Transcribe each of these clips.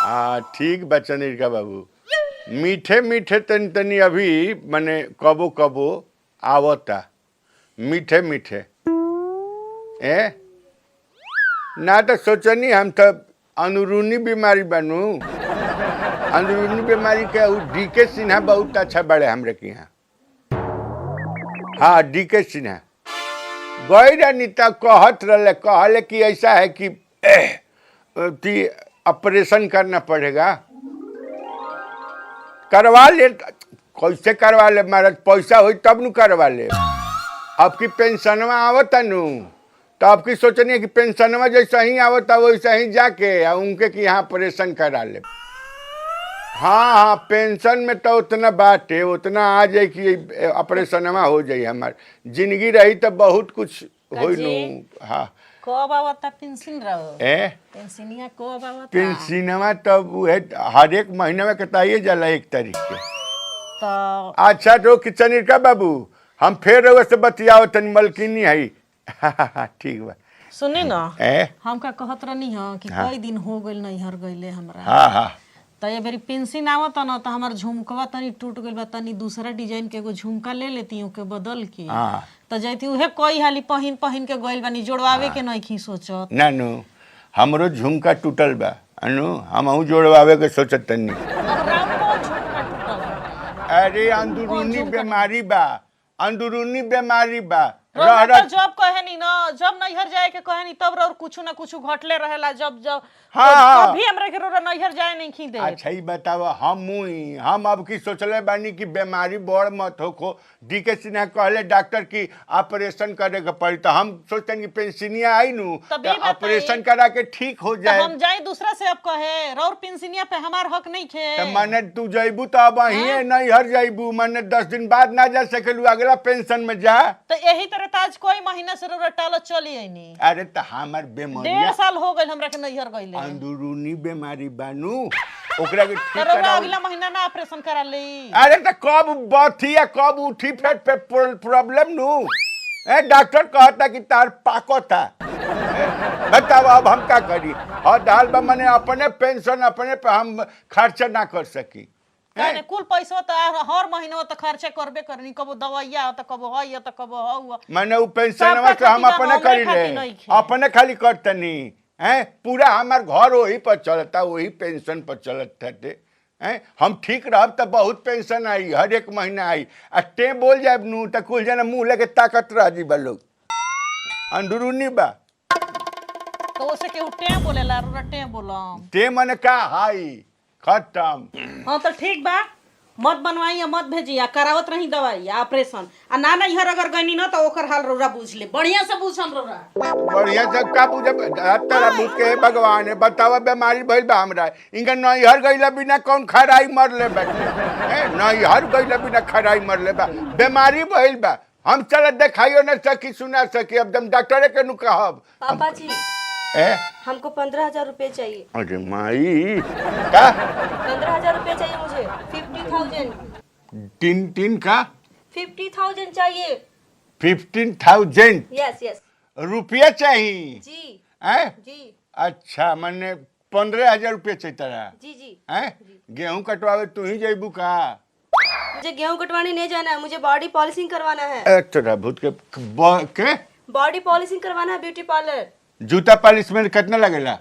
हाँ ठीक बचन का बाबू मीठे मीठे तनी तनी अभी मने कबो कबो आवता मीठे मीठे ए ना तो सोचनी हम तो अंदरूनी बीमारी बनू अंदरूनी बीमारी के डीके सिन्हा बहुत अच्छा बड़े हमरे के यहाँ। हाँ डीके सिन्हा गई नीता कहत रहे कहले कि ऐसा है कि ऑपरेशन करना पड़ेगा करवा ले कैसे करवा ले महाराज पैसा हो तब न करवा ले आपकी पेंशनवा आवता नु तो आपकी सोचनी है कि पेंशनवा जैसा ही आवता वैसा ही जाके उनके कि यहाँ ऑपरेशन करा ले। हाँ हाँ पेंशन में तो उतना बात है उतना आ जाए कि ऑपरेशनवा हो जाए हमार जिंदगी रही तो बहुत कुछ हो लू। हाँ कब आवता पेंशन रहो पेंशनिया कब आवता पेंशनवा तो हर एक महीना में कटाइए जाला 1 तारीख के। तो अच्छा तो किचन का बाबू हम फिर से बतियाओ तनी मलकिनी है ठीक बा सुनी ना हम का कहत रहनी हां कि कई दिन हो गइल नैहर गइले हमरा। हाँ हाँ तो ये बेरी पेंशन आवता ना तो हमार झुमकवा तनी टूट गइल बा तनी दूसरा डिजाइन के एगो झुमका ले लेती हूं के बदल के तो जैती उहे कोई हाली पहिन के गइल बानी जोड़वावे के नहीं खी सोचत ना नु हमरो झुमका टूटल बा अनु हमहू जोड़वावे के सोचत तनी। अब राम को झुमका टूटल अरे अंदरूनी बीमारी बा अंदरूनी बीमारी बा जब कहे नी ना जब नैहर जाए के कहे नी तब और कुछ ना कुछ घटले रहेला जब जब हाँ कभी हमरे के रोरा नैहर जाए नहीं खी दे। अच्छा ही बताओ हम अब की सोचले बानी कि बीमारी बड़ मत हो डीके सिन्हा कहले डॉक्टर की ऑपरेशन करे के पड़ी तो हम सोचते कि पेंशनिया आई नु तो ऑपरेशन करा के ठीक हो जाए। हम जाए दूसरा से अब कहे रौर पेंशनिया पे हमार हक नहीं खे तो माने तू जइबू तो अब अहीं नैहर जइबू माने 10 दिन बाद ना जा सकेलू अगला पेंशन में जा तो यही तरह ताज कोई महीना से रोरा टालो चली आईनी। अरे तो हमार बीमारी 1.5 साल हो गइल हमरा के नैहर गइले अंदरूनी बीमारी बानू ओकरा के ठीक करा अगला महीना ना ऑपरेशन करा ले। अरे तो कब बथी या कब उठी पेट पे प्रॉब्लम नु डॉक्टर कहता कि तार पाको था बताओ अब हम क्या करी और दाल बा मने अपने पेंशन अपने पे हम खर्चा ना कर सकी ने कुल पैसा तो हर महीना तो खर्चा करबे करनी कबो दवाइया तो कबो है तो कबो हुआ माने उ पेंशनवा से हम अपने करी ले अपने खाली करतनी हैं पूरा हमार घर वही पर चलता वही पेंशन पर चलत थे हैं हम ठीक रहब तो बहुत पेंशन आई हर एक महीना आई आ टे बोल जाए नू तो कुल जना मुँह लेके ताकत रह जी लोग अंदरूनी बा तो उसे के टे बोलेला रटे बोलम टे मने का हाई खत्म। हाँ तो ठीक बा मत बनवाई मत भेजी करावत रही दवाई ऑपरेशन आ ना नैहर अगर गनी ना तो ओकर हाल रोरा पूछ ले बढ़िया से पूछम रोरा बढ़िया से का पूछे तेरा पूछ के भगवान है बतावा बीमारी भइल बा हमरा इनका नैहर गइला बिना कौन खराई मर ले बैठे नैहर गइला बिना खराई मर ले बा बीमारी भइल बा हम चल देखाइयो न सकी सुना सकी एकदम डॉक्टर के नु कहब। पापा जी हमको 15,000 रुपए चाहिए। अरे माई का 15,000 रुपए चाहिए मुझे 50,000 तीन का 50,000 चाहिए 15,000 यस रुपया चाहिए जी जी। अच्छा मैंने 15,000 रुपया चाहिए तेरा जी गेहूं कटवावे तू ही जइबू का मुझे गेहूं कटवाने नहीं जाना है मुझे बॉडी पॉलिशिंग करवाना है। तेरा भूत के बॉडी पॉलिशिंग करवाना है ब्यूटी पार्लर। जूता पॉलिश में कितना लगेला?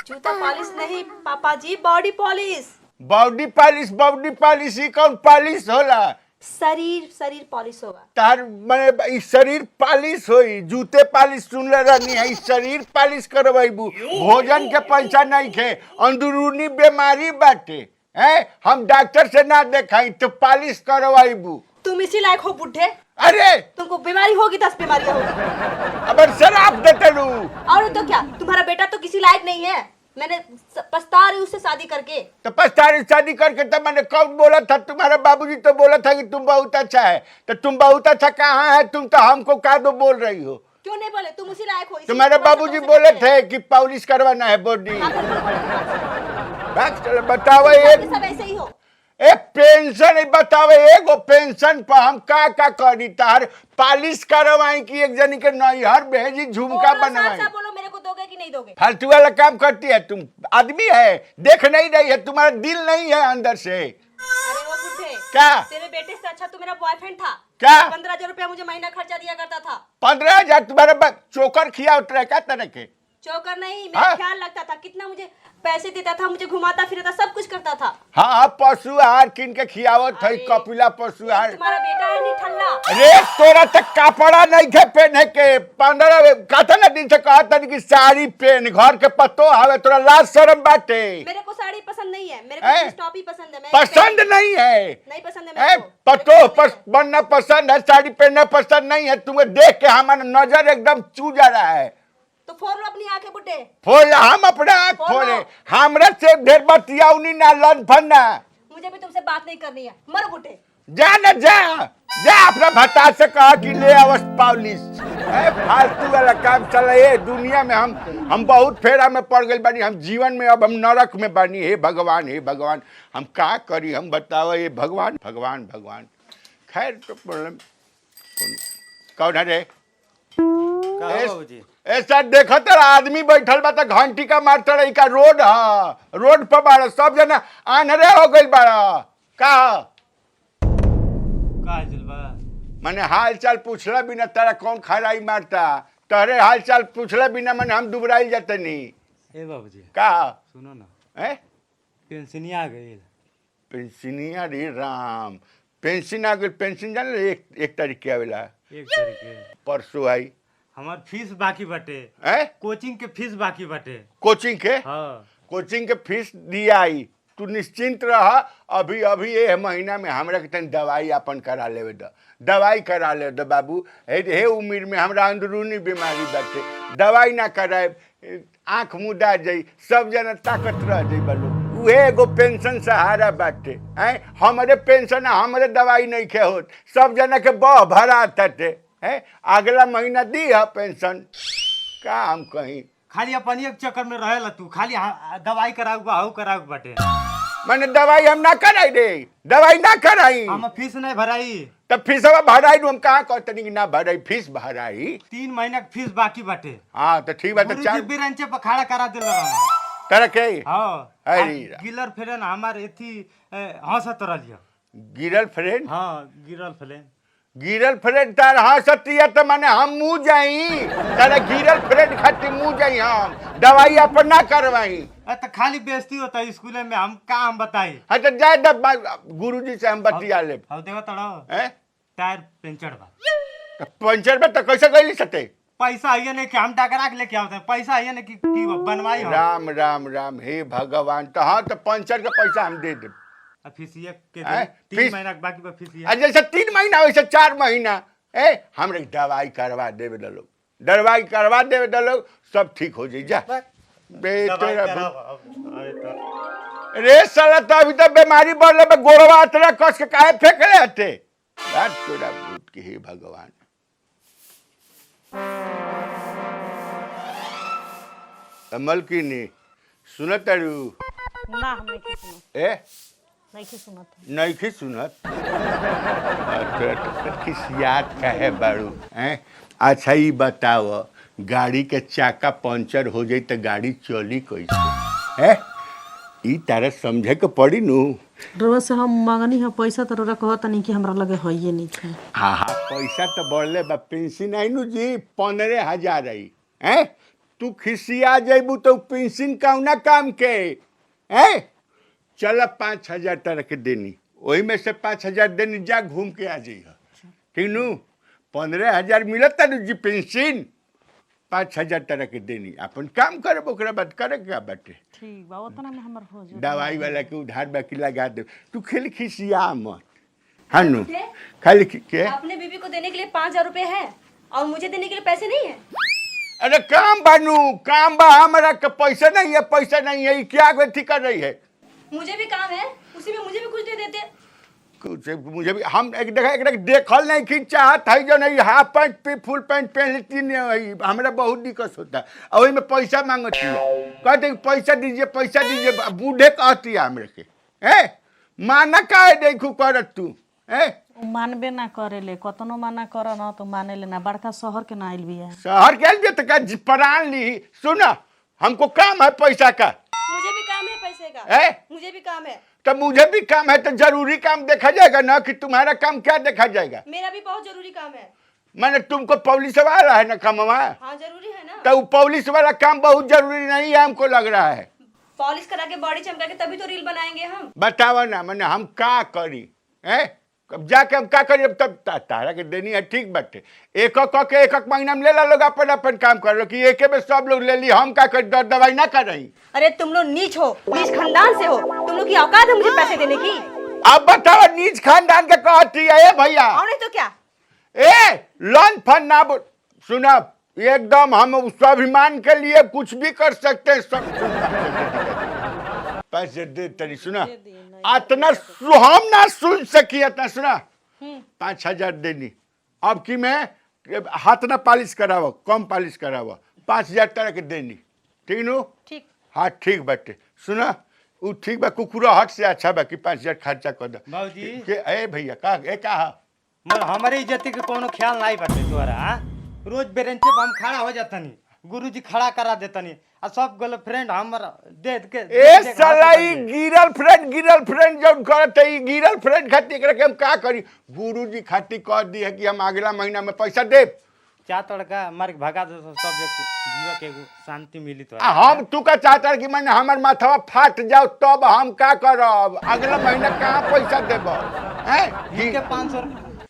जूता पॉलिश नहीं पापा जी बॉडी पॉलिश। बॉडी पॉलिश ही कौन पॉलिश होला? शरीर पॉलिश होगा तार माने शरीर पॉलिश होई जूते पॉलिश सुनले रहनी है शरीर पॉलिश करवाइबू भोजन के पैसा नहीं खे अंदरूनी बीमारी बाटे हम डॉक्टर से ना देखाई तो पॉलिश करवाइबू। तुम इसी लायक हो बुढ़े। अरे तुमको बीमारी होगी 10 बीमारियां होगी। अब शराब देते लू और तो क्या तुम्हारा बेटा तो किसी लायक नहीं है मैंने पछता रही उससे शादी करके। तो पछता रही शादी करके तो मैंने कब बोला था तुम्हारे बाबूजी तो बोला था कि तुम बहुत अच्छा है तो तुम बहुत अच्छा कहाँ है तुम तो हमको क्या दो बोल रही हो? क्यों नहीं बोले तुम उसी लायक हो। तुम्हारे बाबूजी बोले थे कि पॉलिश करवाना है बॉडी। चलो बताओ सब ऐसे ही हो। पेंशन बतावे एगो पेंशन पर हम का करी तार पॉलिश करवाई कि एक जनी के नैहर भेजी झुमका बनवाई। बोलो मेरे को दोगे कि नहीं दोगे? फालतू वाला काम करती है तुम। आदमी है, देख नहीं रही है, तुम्हारा दिल नहीं है अंदर से। अरे वो बुढ़े, क्या? तेरे बेटे से अच्छा तो मेरा बॉयफ्रेंड था। क्या? 15,000 रुपया मुझे महीना खर्चा दिया करता था। 15,000 तुम्हारा चोकर खिया उतर है क्या तरह के? चौकर नहीं, मेरा हाँ? ख्याल रखता था, कितना मुझे पैसे देता था, मुझे घुमाता फिरता, सब कुछ करता था। हाँ, पशु आहार किन के खियावत है, अरे, कपिला पशु आहार। तुम्हारा बेटा है नहीं ठल्ला। अरे तोरा तक कपड़ा नहीं थे पहने के, 15 कहता ना दिन से कहता कि साड़ी पहन, घर के पत्तो हवे, तोरा लाज शर्म बाटे। मेरे को साड़ी पसंद नहीं है, मेरे हैं? को टॉप ही पसंद है। मैं पसंद नहीं है? नहीं पसंद है मेरे को। पतो बनना पसंद है, साड़ी पहनना पसंद नहीं है। तुम्हें देख के हमारा नजर एकदम चू जा रहा है। तो फोड़ लो अपनी आंखें बुड्ढे। फोड़, हम अपना आँख फोड़ फोड़े? लो। हमरा से ढेर बतियाउनी ना लन फन्ना। मुझे भी तुमसे बात नहीं करनी है, मरो बुड्ढे। जा न जा, जा अपना भता से कहा कि ले आवस पॉलिश। फालतू वाला काम चला ये दुनिया में। हम बहुत फेरा में पड़ गए बानी, हम जीवन में अब हम नरक में बानी। हे भगवान, हे भगवान, हम का करी, हम बताओ ये भगवान भगवान भगवान। खैर तो प्रॉब्लम कौन है रे? ऐसा देखो तो आदमी बैठल बा तो घंटी का मारता रही का। रोड है, रोड पर बाड़ा सब जना आनरे हो गई बाड़ा का मैंने हाल चाल पूछला बिना तारा कौन खराई मारता? तहरे हाल चाल पूछला बिना मैंने हम दुबराई जाते नहीं। ए बाबूजी का सुनो ना, है पेंशनिया आ गई। पेंशनिया रे राम, पेंशन आ गई। पेंशन जान एक तारीख के आवेला, 1 तारीख के। परसों आई। हमार फीस बाकी बटे, है कोचिंग के फीस बाकी बटे। कोचिंग के? हाँ, कोचिंग के फीस दिया आई। तू निश्चिंत रह, अभी अभी ये महीना में हमरा के तनी दवाई अपन करा लेवे द। दवाई करा ले द बाबू। हे उम्र में हमरा अंदरूनी बीमारी बाटे, दवाई ना कराए आँख मुदा जाई, सब जना ताकत रह जाई बलो। उहे एगो पेंशन सहारा बाटे। हैं हमरे पेंशन, हमरे दवाई नहीं खे होत, सब जना के बह भरा थे। हैं अगला महीना दी है पेंशन। का हम कहीं खाली अपन एक चक्कर में रहेला तू, खाली दवाई कराऊ हाउ कराऊ बटे। मैंने दवाई हम ना कराई रे, दवाई ना कराई। हम फीस नहीं भराई। तब फीसवा भराई हम कहाँ कहते ना भराई, फीस भराई। 3 महीना के फीस बाकी बटे। हाँ तो ठीक बात। गुरुजी चार बेंचे पर खड़ा करा दिल रहा। तरह के हाँ, अरे गिलर फ्रेंड हमार एथी हंसत रहिया। गिरल फ्रेंड? हाँ, गिरल फ्रेंड। गिरल फ्रेंड तार हंसतिया तो माने हम मुँह जाई, तारा गिरल फ्रेंड खातिर मुँह जाई, हम दवाई अपन ना करवाई। तो खाली बेइज्जती होता है स्कूल में, हम का हम बताई। हाँ तो जाए गुरुजी से हम बतिया ले। अब देखो तड़ो हैं टायर पंचर बा। तो पंचर में तो कैसे गई सते? पैसा आइए नहीं कि हम टकरा के लेके आते हैं, पैसा आइए नहीं कि बनवाई हम। राम राम राम, हे भगवान। तो हाँ तो पंचर का पैसा हम दे देब। फीसिया के हैं? 3 महीना के बाकी बा फीसिया। आ जैसे 3 महीना वैसे 4 महीना हमरे दवाई करवा देवे दलो, दवाई करवा देवे दलो, सब ठीक हो जाई। जा दवाई बेटे कराओ अब। अरे तो रे साला, तो अभी तो बीमारी बढ़ले में गोड़वा अतरा कस के काहे फेंकले हते? यार तोरा भूत की, हे भगवान। मलकिनी सुनत तारू? ना हम नहीं सुनत, ए नहीं सुनत। नहीं की सुनत? खिसियात काहे बारू? अच्छा ये बताओ, गाड़ी के चाका पंचर हो जाई तो गाड़ी चली कैसे? है ई तारा समझे के पड़ी नु। रोवा से हम मांगनी है पैसा, तो रोरा कहता नहीं कि हमरा लगे है नहीं है। हाँ हाँ, पैसा तो बढ़ले बा। पेंशन आई नु जी 15,000 आई। हैं तू खिसिया जेबू तो पेंशन कौना काम के? हैं चल 5,000 तरह के देनी, वही में से 5,000 देनी, जा घूम के आ जाइए। ठीक नु? 15,000 मिलता नु जी पेंशन, 5,000 तरह के देनी, अपन काम करे, ओकरा बाद करे क्या बाटे। ठीक बा, उतना में हमर हो जाए। दवाई वाला के उधार बाकी लगा दे। तू खेल खिसिया मत। हाँ नु खाली के अपने बीबी को देने के लिए 5,000 रुपए है और मुझे देने के लिए पैसे नहीं है। अरे काम बानू, काम बा, हमारा के पैसा नहीं है, पैसा नहीं है, क्या गलती कर रही है? मुझे भी काम है, उसी में मुझे भी कुछ दे देते। कुछ मुझे भी, हम एक देखल नहीं कि चाहत है जो नहीं, हाफ पैंट पे फुल पैंट पहन लेती नहीं, हमारा बहुत दिक्कत होता है। और वही में पैसा मांगती है, कहते पैसा दीजिए, बूढ़े कहती है हमरे के। माना का है देखू करत तू? उ मानबे ना करेले कतनो मना कर ना तो माने लेना बड़का शहर के ना आइल भी है शहर के लिए तो का प्राण ली सुना हमको काम है पैसा का मुझे भी काम है पैसे का है मुझे भी काम है तो मुझे भी काम है तो जरूरी काम देखा जाएगा ना कि तुम्हारा काम क्या देखा जाएगा मेरा भी बहुत जरूरी काम है मैंने तुमको पुलिस वाला है ना कमवा हाँ जरूरी है ना तो वो पुलिस वाला काम बहुत जरूरी नहीं है हमको लग रहा है पॉलिश करा के बॉडी चमका के तभी तो रील बनाएंगे हम बताओ ना मैंने हम का करी है अब जाके हम का करी अब तब तारा के देनी है ठीक बाटे एक महीना में ले ला लोग अपन अपन काम कर लो कि एक में सब लोग ले ली हम का कर दवाई ना कर रही अरे तुम लोग नीच हो नीच खानदान से हो तुम लोग की औकात है मुझे पैसे देने की अब बताओ नीच खानदान के कहती है भैया और नहीं तो क्या ए लन फन ना सुना एकदम हम स्वाभिमान के लिए कुछ भी कर सकते हैं सब पैसे दे तरी सुना इतना हम ना सुन सकी इतना सुना 5,000 देनी अब की मैं हाथ ना पालिश करावो कम पालिश करावो 5,000 तरह के देनी ठीक नु ठीक हाँ ठीक बाटे सुना वो ठीक बा कुकुरा हट से अच्छा बा कि 5,000 खर्चा कर दे बाबूजी ए भैया का ए का मगर हमारे इज्जत के कोनो ख्याल नहीं बाटे तोरा हाँ? रोज बेरेंचे पे हम खड़ा हो जातनी गुरुजी खड़ा करा देतनी आ सब गर्लफ्रेंड हमर दे के ए साला ई गिरल फ्रेंड जब करत है गिरल फ्रेंड खातिर एकरा के हम का करी गुरुजी खातिर कह दी है कि हम अगला महीना में पैसा देब चा तड़का मार के भगा दो सब जीवा के एगो शांति मिली तो हम तू का चाहता कि मैंने हमर माथवा फाट जाओ तब हम का करब अगला महीना कहाँ पैसा देब हैं इनके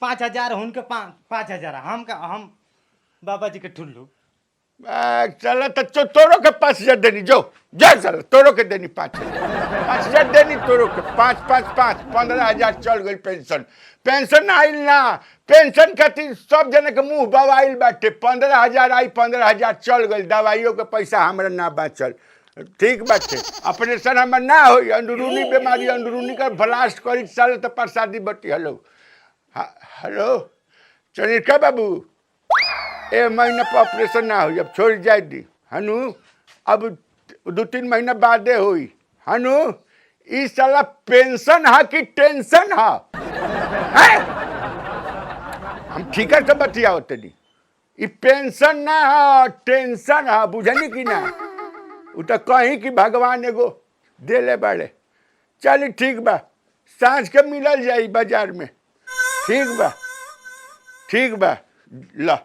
5,000 उनके 5,000 हम बाबा जी के ठुल्लू चल तो तोरो के 5,000 देनी जो चल तोरो के देनी 5,000 देनी तोरो के 5,5,5 15,000 चल गई पेंशन आइल ना पेंशन खातिर सब जने के मुंह बवाइल बाटे 15,000 आई 15,000 चल गई दवाइयों के पैसा हमरा ना बचल ठीक बाटे ऑपरेशन हमर ना होई अंदरूनी बीमारी अंदरूनी का ब्लास्ट करी साल तो प्रसादी बटी हेलो हेलो चनिका बाबू ए महीना पर ऑपरेशन ना हुई अब छोड़ जाए दी हनु अब 2-3 महीना बादे हुई हनु इस साला पेंशन है कि टेंशन है हम ठीक है बतिया होते नहीं ये पेंशन ना है टेंशन है बुझनी कि ना वो तो कहीं कि भगवान एगो दे ले बाड़े चल ठीक बा सांझ के मिलल जाई बाजार में ठीक बा ला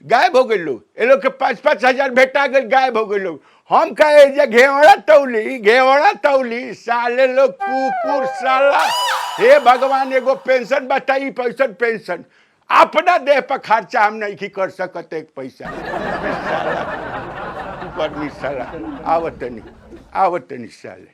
गायब हो गए लोग ये लोग के 5-5 हजार भेटा गए गायब हो गए लोग हम कहे घेवड़ा तौली साले लोग कुकुर साला हे भगवान एगो पेंशन बताई पैसा पेंशन अपना देह पर खर्चा हम नहीं कर सकते एक पैसा साला आवत नहीं साले